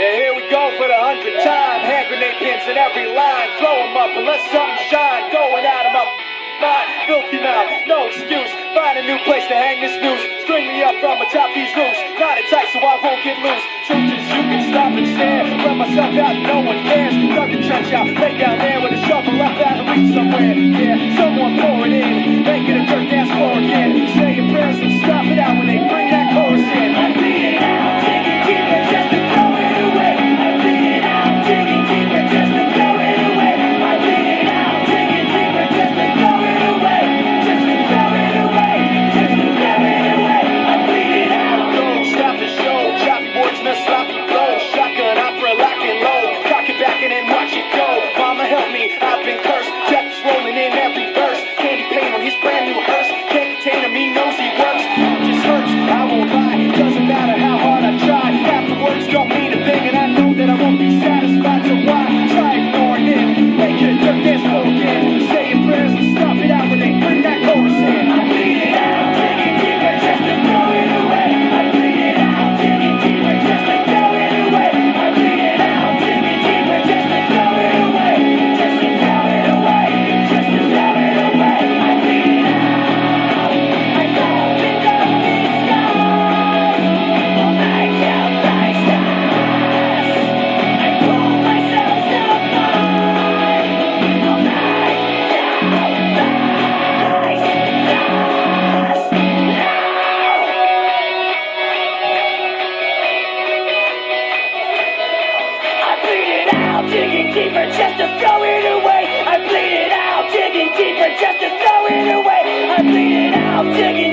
Yeah, here we go for the 100th time. Hand grenade pins in every line. Throw them up and let something shine. Going at them up. Mind, filthy mouth, no excuse. Find a new place to hang this noose. String me up from atop these roofs. Knot it tight so I won't get loose. Truth is you can stop and stare. Run myself out and no one cares. Dug the trench out, lay down there with a shovel. Left out to reach somewhere. Yeah, someone pour it in. Make it a dirt dance floor again. Say your prayers and stop it out when they bring that chorus in. I bleed it out, dig it deeper just to throw it away. I bleed it out, dig it deeper just to throw it away. I bleed it out, dig it deeper just to throw it away. Just to throw it away. Just to throw it away. I bleed it out. Don't stop the show. Choppy wordsmith, sloppy blow. Shotgun opera, lock and load. Cock it back and then watch it go. Mama help me, I've been cursed. Death is rolling in every verse. Candy paint on his brand new hearse. Can't contain him, he knows he works. It just hurts, I won't lie. Doesn't matter how hard I try. Half the words don't mean a thing, and I know that I won't be satisfied. So why try ignoring it? Make it a dirt dance floor again. Say your prayers and stop it out when they bring that chorus in. I bleed it out, dig it deeper just to throw it away. I bleed it out, dig it deeper just to throw it away. I bleed it out, dig it deeper just to throw it away. Just to throw it away. Just to throw it away. I bleed it out. I go pick up these scars. I'll make you face us. I pull myself apart. I'll make you digging deeper just to throw it away. I bleed it out, digging deeper just to throw it away. I bleed it out, digging